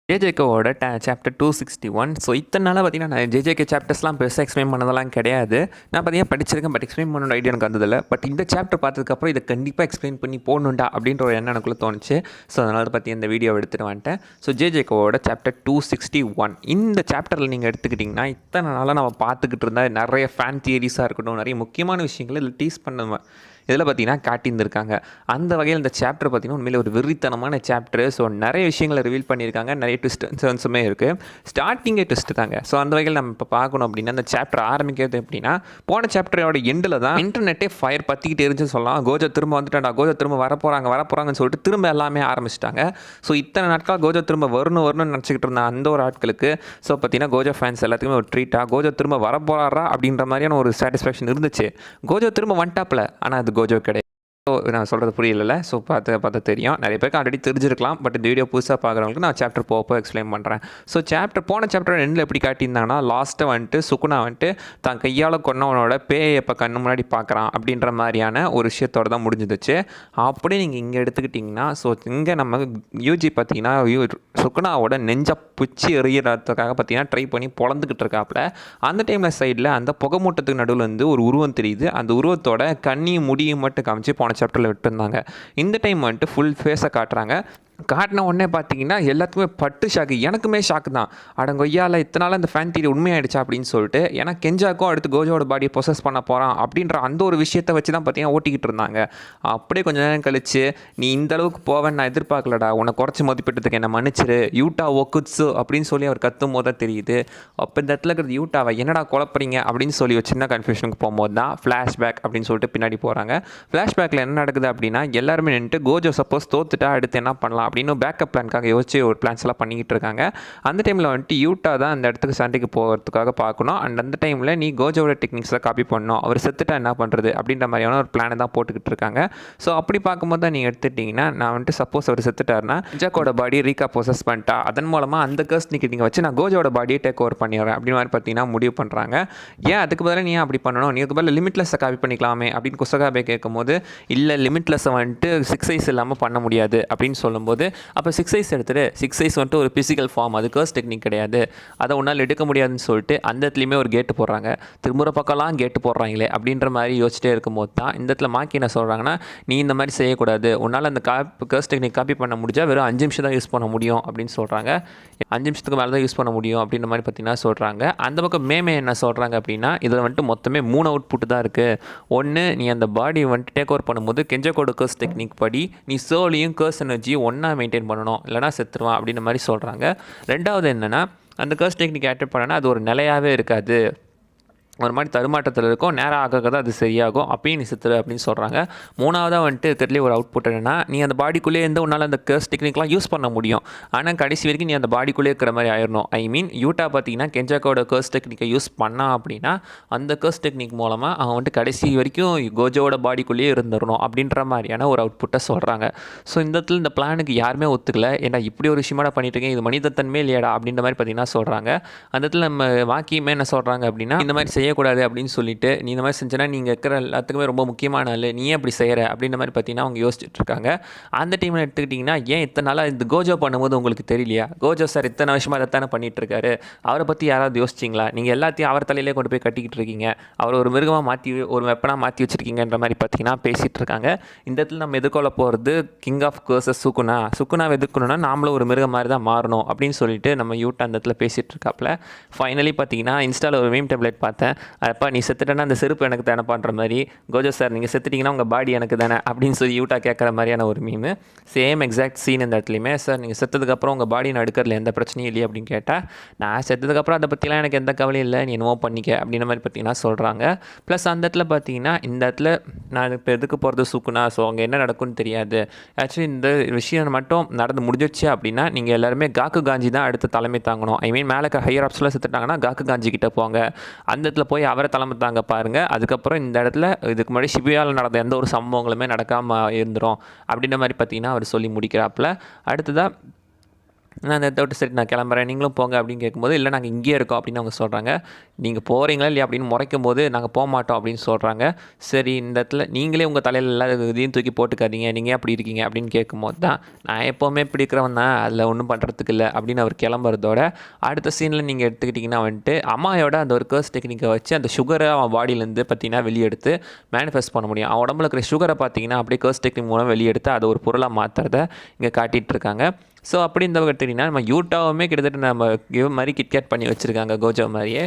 ஜேஜேகேவோட chapter 261. So இத்தனை நாளாக பார்த்தீங்கன்னா நான் ஜேஜேகே சாப்டர்ஸ்லாம் பெருசாக எக்ஸ்பிளைன் பண்ணதெல்லாம் கிடையாது. நான் பார்த்தீங்கன்னா படிச்சிருக்கேன், பட் எக்ஸ்பிளைன் பண்ணணும் ஐடியா எனக்கு வந்ததில்லை. பட் இந்த சாப்டர் பார்த்ததுக்கப்புறம் இதை கண்டிப்பாக எக்ஸ்பிளைன் பண்ணி போகணுண்டா அப்படின்ற ஒரு எண்ணம் எனக்குள்ளே தோணுச்சு. ஸோ அதனால பற்றி இந்த வீடியோ எடுத்துகிட்டு வந்துட்டேன். ஸோ ஜேஜேகேவோட சாப்டர் 261 இந்த சாப்டரில் நீங்கள் எடுத்துக்கிட்டிங்கன்னா இத்தனை நாளாக நம்ம பார்த்துக்கிட்டு இருந்தால் நிறைய ஃபேன் தியரிஸாக இருக்கட்டும், நிறைய முக்கியமான விஷயங்களை இதில் டீஸ் பண்ண இதில் பார்த்தீங்கன்னா காட்டியிருந்திருக்காங்க. அந்த வகையில் இந்த சாப்டர் பார்த்திங்கன்னா உண்மையிலே ஒரு வெறித்தனமான சாப்டர். ஸோ நிறைய விஷயங்களை ரிவீல் பண்ணியிருக்காங்க, நிறைய ட்விஸ்ட்ஸுமே இருக்குது. ஸ்டார்டிங்கே ட்விஸ்ட் தாங்க. ஸோ அந்த வகையில் நம்ம இப்போ பார்க்கணும் அப்படின்னா அந்த சாப்டர் ஆரம்பிக்கிறது எப்படின்னா, போன சாப்டரோட எண்டில் தான் இன்டர்நெட்டே ஃபயர் பற்றிக்கிட்டு இருந்துச்சு சொல்லலாம். கோஜோ திரும்ப வந்துட்டாண்டா, கோஜோ திரும்ப வரப்போகிறாங்கன்னு சொல்லிட்டு திரும்ப எல்லாமே ஆரம்பிச்சிட்டாங்க. ஸோ இத்தனை நாட்கள் கோஜோ திரும்ப வரணும்னு நினச்சிக்கிட்டு இருந்த அந்த ஒரு ஆட்களுக்கு ஸோ பார்த்தீங்கன்னா கோஜோ ஃபேன்ஸ் எல்லாத்துக்குமே ஒரு ட்ரீட்டாக கோஜோ திரும்ப வரப்போறாரா அப்படின்ற மாதிரியான ஒரு சாட்டிஸ்ஃபேக்ஷன் இருந்துச்சு. கோஜோ திரும்ப வந்துட்டாப்பில், ஆனால் அது கோஜோ கிடையாது. ஸோ நான் சொல்கிறது புரியல. ஸோ பார்த்தா தெரியும், நிறைய பேருக்கு ஆல்ரெடி தெரிஞ்சிருக்கலாம். பட் இந்த வீடியோ புதுசாக பார்க்குறவங்களுக்கு நான் சாப்டர் போக எக்ஸ்பிளைன் பண்ணுறேன். ஸோ போன சாப்டர் எண்டில் எப்படி காட்டியிருந்தாங்கன்னா, லாஸ்ட்டை வந்துட்டு சுகுணா வந்துட்டு தான் கையால் கொன்னவனோட பேயை இப்போ கண்ணு முன்னாடி பார்க்குறான் அப்படின்ற மாதிரியான ஒரு விஷயத்தோடு தான் முடிஞ்சிடுச்சு. அப்படியே நீங்கள் இங்கே எடுத்துக்கிட்டிங்கன்னா, ஸோ இங்கே நம்ம யூஜி பார்த்தீங்கன்னா சுகுணாவோட நெஞ்சை பிச்சு எறிகிறதுக்காக பார்த்தீங்கன்னா ட்ரை பண்ணி பொழந்துக்கிட்டு இருக்காப்புல. அந்த டைமில் சைடில் அந்த புகைமூட்டத்துக்கு நடுவில் வந்து ஒரு உருவம் தெரியுது. அந்த உருவத்தோட கண்ணியும் முடியும் மட்டும் காமிச்சு போன சாப்டரில் விட்டுருந்தாங்க. இந்த டைம் வந்துட்டு ஃபுல் ஃபேஸை காட்டுறாங்க. காட்டின உடனே பார்த்தீங்கன்னா எல்லாத்துக்குமே பட்டு ஷாக்கு. எனக்குமே ஷாக்கு தான். அடங்கொய்யால் இத்தனை நாள் அந்த ஃபேன் தியரி உண்மையாயிடுச்சா அப்படின்னு சொல்லிட்டு. ஏன்னா கெஞ்சாக்கும் அடுத்து கோஜோட பாடியை ப்ரொசஸ் பண்ண போகிறான் அப்படின்ற அந்த ஒரு விஷயத்தை வச்சு தான் பார்த்தீங்கன்னா ஓட்டிக்கிட்டு இருந்தாங்க. அப்படியே கொஞ்சம் நேரம் கழிச்சு, நீ இந்த அளவுக்கு போவேன்னு நான் எதிர்பார்க்கலடா, உன்னை குறைச்சி மதிப்பிட்டதுக்கு என்னை மன்னிச்சிரு, யூட்டா ஒக்குட்ஸு அப்படின்னு சொல்லி அவர் கத்தும் போது தான் தெரியுது. அப்போ இந்த இடத்துல இருக்கிறது யூட்டாவை என்னடா குழப்பறீங்க அப்படின்னு சொல்லி ஒரு சின்ன கன்ஃபியூஷனுக்கு போகும்போது தான் ஃப்ளாஷ்பேக் அப்படின்னு சொல்லிட்டு பின்னாடி போகிறாங்க. ஃப்ளாஷ்பேக்கில் என்ன நடக்குது அப்படின்னா, எல்லாருமே நின்றுட்டு கோஜோ சப்போஸ் தோத்துட்டா அடுத்து என்ன பண்ணலாம் அப்படின்னு பேக்கப் பிளானுக்காக யோசிச்சு ஒரு பிளான்ஸ் எல்லாம் பண்ணிக்கிட்டு இருக்காங்க. அந்த டைமில் வந்துட்டு யூட்டா தான் அந்த இடத்துக்கு சண்டைக்கு போகிறதுக்காக பார்க்கணும். அண்ட் அந்த டைமில் நீ கோஜோட டெக்னிக்ஸை காப்பி பண்ணணும், அவர் செத்துட்டா என்ன பண்ணுறது அப்படின்ற மாதிரியான ஒரு பிளானை தான் போட்டுக்கிட்டு இருக்காங்க. ஸோ அப்படி பார்க்கும்போது தான் நீங்கள் எடுத்துட்டிங்கன்னா, நான் வந்துட்டு சப்போஸ் அவர் செத்துட்டாருன்னா ஜாக்கோட பாடி ரீகா ப்ரொசஸ் பண்ணிட்டா, அதன் மூலமாக அந்த கர்ஸ் நீங்கள் வச்சு நான் கோஜோட பாடியை டேக் ஓவர் பண்ணிடுறேன் அப்படின்னு மாதிரி பார்த்தீங்கன்னா முடிவு பண்ணுறாங்க. ஏன் அதுக்கு பதிலாக நீ அப்படி பண்ணணும், நீ அதுக்கு பதிலாக லிமிட்லெஸ்ஸை காப்பி பண்ணிக்கலாமே அப்படின்னு குசகாபே கேட்கும்போது, இல்லை லிமிட்லெஸ்ஸை வந்துட்டு 6 ஐஸ் இல்லாமல் பண்ண முடியாது அப்படின்னு சொல்லும்போது, அப்போ 6 ஐஸ் எடுத்துகிட்டு 6 ஐஸ் வந்துட்டு ஒரு ஃபிசிக்கல் ஃபார்ம், அது கர்ஸ் டெக்னிக் கிடையாது, அதை உன்னால் எடுக்க முடியாதுன்னு சொல்லிட்டு அந்த இடத்துலையுமே ஒரு கேட்டு போடுறாங்க. திரும்புகிற பக்கம்லாம் கேட்டு போடுறாங்களே அப்படின்ற மாதிரி யோசிச்சிட்டே இருக்கும்போது தான் இந்த இடத்துல மாக்கி என்ன சொல்கிறாங்கன்னா, நீ இந்த மாதிரி செய்யக்கூடாது, உன்னால் அந்த கர்ஸ் டெக்னிக் காப்பி பண்ண முடிஞ்சால் வெறும் 5 நிமிஷம் தான் யூஸ் பண்ண முடியும் அப்படின்னு சொல்கிறாங்க. 5 நிமிஷத்துக்கு மேலே தான் யூஸ் பண்ண முடியும் அப்படின்ற மாதிரி பார்த்தீங்கன்னா சொல்கிறாங்க. அந்த பக்கம் மேமே என்ன சொல்கிறாங்க அப்படின்னா, இதில் வந்துட்டு மொத்தமே 3 அவுட்புட் தான் இருக்குது. ஒன்று, நீ அந்த பாடி வந்துட்டு டேக் ஓவர் பண்ணும்போது கெஞ்சக்கோட கர்ஸ் டெக்னிக் படி நீ சோலியும் கர்ஸ் எனர்ஜியும் ஒன்றா மெயின்டைன் பண்ணணும், இல்லைனா செத்துருவான் அப்படின்ற மாதிரி சொல்கிறாங்க. ரெண்டாவது என்னென்னா, அந்த கர்ஸ் டெக்னிக் ஆக்டிவேட் பண்ணனா அது ஒரு நிலையாகவே இருக்காது, ஒரு மாதிரி தருமாட்டத்தில் இருக்கும், நேரம் ஆக தான் அது சரியாகும், அப்பயும் நீ செத்துரு அப்படின்னு சொல்கிறாங்க. மூணாவதாக வந்துட்டு இருக்கிறதுலே ஒரு அவுட்புட் என்னென்னா, நீ அந்த பாடிக்குள்ளே இருந்து உன்னால் அந்த கர்ஸ் டெக்னிக்லாம் யூஸ் பண்ண முடியும், ஆனால் கடைசி வரைக்கும் நீ அந்த பாடிக்குள்ளே இருக்கிற மாதிரி ஆயிடணும். ஐ மீன் யூட்டா பார்த்தீங்கன்னா கெஞ்சாக்கோட கர்ஸ் டெக்னிக்கை யூஸ் பண்ணான் அப்படின்னா அந்த கர்ஸ் டெக்னிக் மூலமாக அவன் வந்துட்டு கடைசி வரைக்கும் கோஜோட பாடிக்குள்ளேயே இருந்துடணும் அப்படின்ற மாதிரியான ஒரு அவுட்புட்டை சொல்கிறாங்க. ஸோ இந்த இடத்துல இந்த பிளானுக்கு யாருமே ஒத்துக்கல. ஏன்னா இப்படி ஒரு விஷயமா பண்ணிட்டு இருக்கேன், இது மனிதத்தன்மே இல்லையாடா அப்படின்ற மாதிரி பார்த்தீங்கன்னா சொல்கிறாங்க. அந்த இடத்துல நம்ம வாக்கியமே என்ன சொல்கிறாங்க அப்படின்னா, இந்த மாதிரி செய்யக்கூடாது அப்படின்னு சொல்லிட்டு, நீ இந்த மாதிரி செஞ்சனா நீங்கள் இருக்கிற எல்லாத்துக்குமே ரொம்ப முக்கியமான ஆள், நீ அப்படி செய்கிற அப்படின்ற மாதிரி பார்த்தீங்கன்னா அவங்க யோசிச்சுட்டு இருக்காங்க. அந்த டீமில் எடுத்துக்கிட்டிங்கன்னா, ஏன் இத்தனை நாளாக இந்த கோஜோ பண்ணும்போது உங்களுக்கு தெரியலையா, கோஜோ சார் இத்தனை வருஷமாக அதைத்தானே பண்ணிகிட்டு இருக்காரு, அவரை பற்றி யாராவது யோசிச்சிங்களா, நீங்கள் எல்லாத்தையும் அவர் தலையிலே கொண்டு போய் கட்டிக்கிட்டு இருக்கீங்க, அவர் ஒரு மிருகமாக மாற்றி ஒரு வெப்பனாக மாற்றி வச்சுருக்கீங்கன்ற மாதிரி பார்த்தீங்கன்னா பேசிகிட்டு இருக்காங்க. இந்த இடத்துல நம்ம எதிர்கொள்ள போகிறது கிங் ஆஃப் கர்ஸஸ் சுகுணாவை எதிர்க்கணும்னா நாமளும் ஒரு மிருகம் மாதிரி தான் மாறணும் அப்படின்னு சொல்லிட்டு நம்ம யூட்டா அந்த இடத்துல பேசிகிட்டு இருக்காப்புல. ஃபைனலி பார்த்தீங்கன்னா இன்ஸ்டாவில் ஒரு மீம் டெம்ப்ளேட் பார்த்தேன். அப்போ நீ செத்துட்டேன்னா அந்த செருப்பு எனக்கு தானே பண்ணுற மாதிரி, கோஜோ சார் நீங்கள் செத்துட்டிங்கன்னா உங்கள் பாடி எனக்கு தானே அப்படின்னு சொல்லி யூட்டா கேட்குற மாதிரியான ஒரு மீமு. சேம் எக்ஸாக்ட் சீன் இந்த இடத்துலையுமே, சார் நீங்கள் செத்ததுக்கப்புறம் உங்கள் பாடி நான் எடுக்கிறதுல எந்த பிரச்சனையும் இல்லையே அப்படின்னு கேட்டால், நான் செத்ததுக்கப்புறம் அதை பற்றிலாம் எனக்கு எந்த கவலையும் இல்லை, நீ என்னவோ பண்ணிக்க அப்படின்ற மாதிரி பார்த்தீங்கன்னா சொல்கிறாங்க. ப்ளஸ் அந்த இடத்துல பார்த்தீங்கன்னா, இந்த இடத்துல நான் இப்போ எதுக்கு போகிறது சுக்குனா, ஸோ அங்கே என்ன நடக்கும்னு தெரியாது. ஆக்சுவலி இந்த விஷயம் மட்டும் நடந்து முடிஞ்சிடுச்சு அப்படின்னா நீங்கள் எல்லாருமே காக்கு காஞ்சி தான் அடுத்து தலைமை தாங்கணும். ஐ மீன் மேலே ஹையர் ஆப்ஸ்லாம் செத்துட்டாங்கன்னா காக்கு காஞ்சி கிட்டே போங்க, அந்த இடத்துல போய் அவரை தலைமை தாங்க பாருங்கள். அதுக்கப்புறம் இந்த இடத்துல இதுக்கு முன்னாடி ஷிபியாவில் நடந்த எந்த ஒரு சம்பவங்களுமே நடக்காமல் இருந்துரும் அப்படின்ற மாதிரி பார்த்தீங்கன்னா அவர் சொல்லி முடிக்கிறாப்புல. அடுத்ததாக நான் அந்த இடத்த விட்டு சரி நான் கிளம்புறேன் நீங்களும் போங்க அப்படின்னு கேட்கும்போது இல்லை நாங்கள் இங்கேயே இருக்கோம் அப்படின்னு அவங்க சொல்கிறாங்க. நீங்கள் போகிறீங்களா இல்லையா அப்படின்னு முறைக்கும் போது நாங்கள் போக மாட்டோம் அப்படின்னு சொல்கிறாங்க. சரி இந்த இடத்துல நீங்களே உங்கள் தலையில் எல்லா இதையும் தூக்கி போட்டுக்காதீங்க நீங்கள் அப்படி இருக்கீங்க அப்படின்னு கேட்கும்போது தான் நான் எப்போவுமே இப்படி இருக்கிறவன் தான் அதில் ஒன்றும் பண்ணுறதுக்கு இல்லை அப்படின்னு அவர் கிளம்புறதோட அடுத்த சீனில் நீங்கள் எடுத்துக்கிட்டிங்கன்னா வந்துட்டு அம்மாயோட அந்த ஒரு கர்ஸ் டெக்னிக்கை வச்சு அந்த சுகரை அவன் பாடியிலேருந்து பார்த்தீங்கன்னா வெளியெடுத்து மேனிஃபெஸ்ட் பண்ண முடியும். அவன் உடம்புல இருக்கிற சுகரை பார்த்தீங்கன்னா அப்படியே கர்ஸ் டெக்னிக் மூலம் வெளியெடுத்து அதை ஒரு பொருளாக மாற்றுறத இங்கே காட்டிகிட்டு இருக்காங்க. ஸோ அப்படி இந்த எடுத்துக்கிட்டிங்கன்னா நம்ம யூட்டாவுமே கிட்டத்தட்ட நம்ம இவ மாதிரி கிட்கேட் பண்ணி வச்சுருக்காங்க கோஜோ மாதிரியே.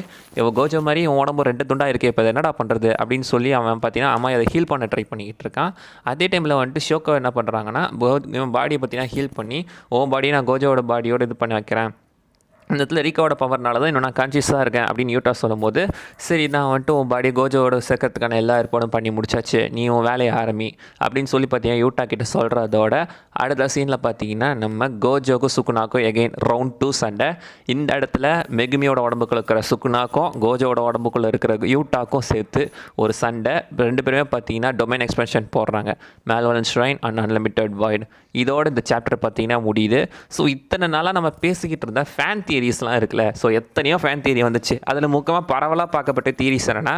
கோஜோ மாதிரி இவன் உடம்பு 2 துண்டாக இருக்கே இப்போ என்னடா பண்ணுறது அப்படின்னு சொல்லி அவன் பார்த்தீங்கன்னா அம்மா அதை ஹீல் பண்ண ட்ரை பண்ணிக்கிட்டு இருக்கான். அதே டைமில் வந்துட்டு ஷோக்கோ என்ன பண்ணுறாங்கன்னா இவன் பாடியை பார்த்தீங்கன்னா ஹீல் பண்ணி பாடியை நான் கோஜோவோட பாடியோடு இது பண்ணி வைக்கிறேன், இந்த இடத்துல ரீகாவோட பவர்னால தான் இன்னும் நான் கான்ஷியஸாக இருக்கேன் அப்படின்னு யூட்டா சொல்லும்போது சரி நான் வந்துட்டு உன் பாடி கோஜோவோட சேர்க்கறதுக்கான எல்லா ஏற்பாடும் பண்ணி முடிச்சாச்சு நீ உன் வேலையை ஆரம்பி அப்படின்னு சொல்லி பார்த்தீங்கன்னா யூட்டா கிட்ட சொல்கிறதோட அடுத்த சீனில் பார்த்தீங்கன்னா நம்ம கோஜோக்கும் சுக்குனாக்கும் எகெயின் ரவுண்ட் 2 சண்டை. இந்த இடத்துல மெகுமியோட உடம்புக்குள்ள இருக்கிற சுக்குனாக்கும் கோஜோவோட உடம்புக்குள்ளே இருக்கிற யூட்டாக்கும் சேர்த்து ஒரு சண்டை. 2 பேருமே பார்த்தீங்கன்னா டொமைன் எக்ஸ்பென்ஷன் போடுறாங்க, மேல்வலன் ஷ்ரைன் அண்ட் அன்லிமிட்டட் வாய்ட். இதோட இந்த சாப்டர் பார்த்தீங்கன்னா முடியுது. ஸோ இத்தனை நாளாக நம்ம பேசிக்கிட்டு இருந்த ஃபேன் தியரிஸ்லாம் இருக்குல்ல, ஸோ எத்தனையோ ஃபேன் தியரி வந்துச்சு. அதில் முக்கியமாக பரவலாக பார்க்கப்பட்ட தியரிஸ் என்னென்னா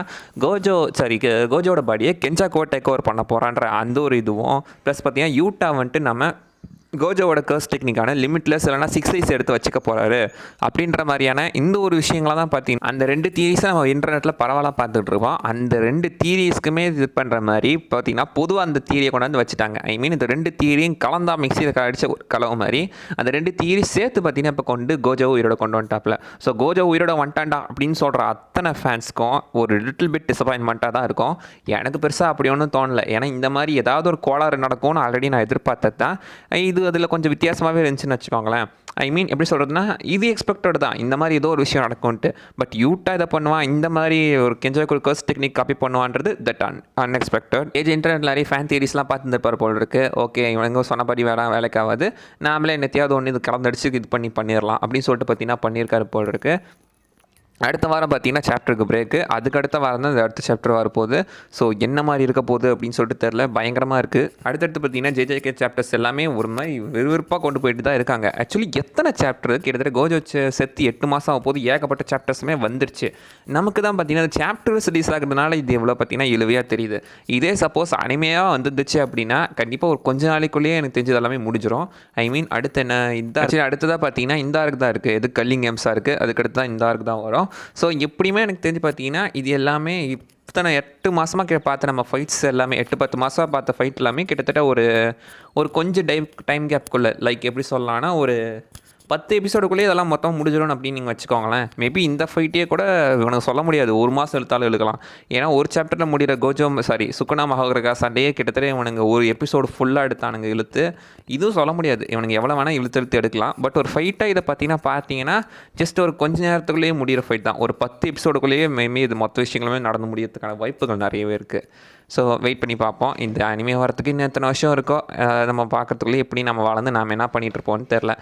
கோஜோட பாடியை கெஞ்சாக்கோ டேக் ஓவர் பண்ண போகிறான்ற அந்த ஒரு இதுவும் ப்ளஸ் பார்த்தீங்கன்னா யூட்டா வந்துட்டு நம்ம கோஜோவோட கர்ஸ் டெக்னிக்கான லிமிட்லெஸ் இல்லைனா 6 ஐஸ் எடுத்து வச்சுக்க போகிறாரு அப்படின்ற மாதிரியான இந்த ஒரு விஷயங்களாக தான் பார்த்தீங்கன்னா அந்த 2 தியரிஸை நம்ம இன்டர்நெட்டில் பரவாயில்ல பார்த்துட்டு இருக்கோம். அந்த 2 தியரிஸ்க்குமே இது பண்ணுற மாதிரி பார்த்தீங்கன்னா பொதுவாக அந்த தியரியை கொண்டாந்து வச்சுட்டாங்க. ஐ மீன் இந்த 2 தியரியும் கலந்தா மிக்சியில் அடித்த ஒரு கலவு மாதிரி அந்த 2 தியரி சேர்த்து பார்த்தீங்கன்னா இப்போ கோஜோ உயிரோட கொண்டு வந்துட்டாப்ல. ஸோ கோஜோ உயிரோட வந்துட்டான்டா அப்படின்னு சொல்கிற அத்தனை ஃபேன்ஸ்க்கும் ஒரு லிட்டில் பிட் டிசப்பாயின்மெண்ட்டாக தான் இருக்கும். எனக்கு பெருசாக அப்படி ஒன்றும் தோணலை. ஏன்னா இந்த மாதிரி ஏதாவது ஒரு கோளாறு நடக்கும்னு ஆல்ரெடி நான் எதிர்பார்த்தது தான். இது அதில் கொஞ்சம் வித்தியாசமாகவே இருந்துச்சுன்னு வச்சுக்கோங்களேன். ஐ மீன் எப்படி சொல்கிறதுனா இது எக்ஸ்பெக்டட் தான் இந்த மாதிரி ஏதோ ஒரு விஷயம் நடக்கும்ன்ட்டு. பட் யூட்டா இதை பண்ணுவான் இந்த மாதிரி ஒரு கெஞ்சாக்கு ஒரு கர்ஸ் டெக்னிக் காப்பி பண்ணுவான்றது தட் அன்எக்ஸ்பெக்டட். இன்டர்நெட்டில் நிறைய ஃபேன் தியரிஸ்லாம் பார்த்துருப்பார் போல் இருக்குது. ஓகே இவங்க சொன்னபடி வேலைக்காவது நாமளே என்னத்தையாவது ஒன்று இது கலந்தடிச்சு இது பண்ணிடலாம் அப்படின்னு சொல்லிட்டு பார்த்தீங்கன்னா பண்ணியிருக்காரு போல் இருக்குது. அடுத்த வாரம் பார்த்தீங்கன்னா சாப்டருக்கு பிரேக்கு, அதுக்கு அடுத்த வாரம் தான் இந்த அடுத்த சாப்டர் வரப்போகுது. ஸோ என்ன மாதிரி இருக்க போகுது அப்படின்னு சொல்லிட்டு தெரில, பயங்கரமாக இருக்குது. அடுத்தடுத்து பார்த்தீங்கன்னா ஜேஜேகே சாப்டர்ஸ் எல்லாமே ஒரு மாதிரி விறுவிறுப்பாக கொண்டு போயிட்டு தான் இருக்காங்க. ஆக்சுவலி எத்தனை சாப்டர் கிட்டத்தட்ட கோஜோ செத்து 8 மாதம் ஆகும் போது ஏகப்பட்ட சாப்டர்ஸுமே வந்துருச்சு. நமக்கு தான் பார்த்தீங்கன்னா சாப்டர்ஸ் ரிலீஸ் ஆகுறதுனால இது எவ்வளோ பார்த்தீங்கன்னா இழுவையாக தெரியுது. இதே சப்போஸ் அனிமையாக வந்துருச்சு அப்படின்னா கண்டிப்பாக ஒரு கொஞ்ச நாளைக்குள்ளேயே எனக்கு தெரிஞ்சது எல்லாமே முடிஞ்சிடும். ஐ மீன் அடுத்து என்ன இந்த அடுத்ததாக பார்த்தீங்கன்னா இந்த ஆர்க்கு தான் இருக்குது, எது கல்லிங் கேம்ஸாக இருக்குது, அதுக்கடுத்து தான் இந்த ஆர்க்கு தான் வரும். ஸோ எப்படியுமே எனக்கு தெரிஞ்சு பார்த்தீங்கன்னா இது எல்லாமே இத்தனை 8 மாதமாக பார்த்த நம்ம ஃபைட்ஸ் எல்லாமே 8-10 மாதமாக பார்த்த ஃபைட் எல்லாமே கிட்டத்தட்ட ஒரு கொஞ்சம் டைம் கேப்புக்குள்ளே லைக் எப்படி சொல்லலாம்னா ஒரு 10 எபிசோடுக்குள்ளேயே இதெல்லாம் மொத்தம் முடிஞ்சிடும் அப்படின்னு நீங்கள் வச்சுக்கோங்களேன். மேபி இந்த ஃபைட்டே கூட இவனுக்கு சொல்ல முடியாது 1 மாதம் இழுத்தாலும் இழுக்கலாம். ஏன்னா ஒரு சாப்டரில் முடிகிற சுக்குனா மகாகிரகா சண்டையே கிட்டத்தட்ட இவனுங்க ஒரு எபிசோடு ஃபுல்லாக எடுத்தானுங்க இழுத்து. இதுவும் சொல்ல முடியாது, இவனுங்க எவ்வளோ வேணால் இழுத்து எடுக்கலாம். பட் ஒரு ஃபைட்டாக இதை பார்த்தீங்கன்னா ஜஸ்ட் ஒரு கொஞ்ச நேரத்துக்குள்ளேயே முடிகிற ஃபைட் தான். ஒரு 10 எபிசோடுக்குள்ளேயே மேபி இது மொத்த விஷயங்களுமே நடந்து முடியறதுக்கான வாய்ப்புகள் நிறையவே இருக்குது. ஸோ வெயிட் பண்ணி பார்ப்போம். இந்த அனிமே வரத்துக்கு இன்னும் எத்தனை வருஷம் இருக்கோ நம்ம பார்க்குறதுக்குள்ளேயே எப்படி நம்ம வளர்ந்து நாம் என்ன பண்ணிகிட்ருப்போம்னு தெரில.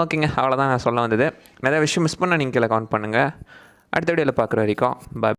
ஓகேங்க, அவ்வளோதான் நான் சொல்ல வந்தது. நிறைய விஷயம் மிஸ் பண்ணால் நீங்கள் கீழே கமெண்ட் பண்ணுங்கள். அடுத்த வீடியோவில் பார்க்குற வரைக்கும் பாய்.